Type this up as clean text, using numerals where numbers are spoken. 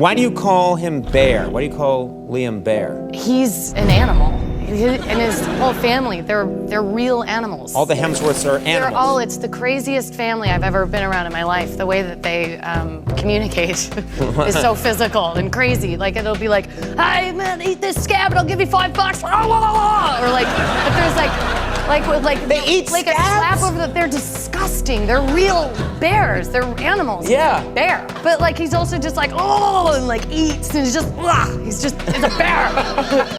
Why do you call him Bear? Why do you call Liam Bear? He's an animal. And his whole family, they're real animals. All the Hemsworths are animals. It's the craziest family I've ever been around in my life. The way that they communicate is so physical and crazy. Like, it'll be like, hey man, eat this scab and I'll give you $5. Or like, if there's they eat like scabs? a slap over the, they're disgusting. They're real bears, they're animals. Yeah. Bear. But like, he's also just like, and like eats and he's just, it's a bear.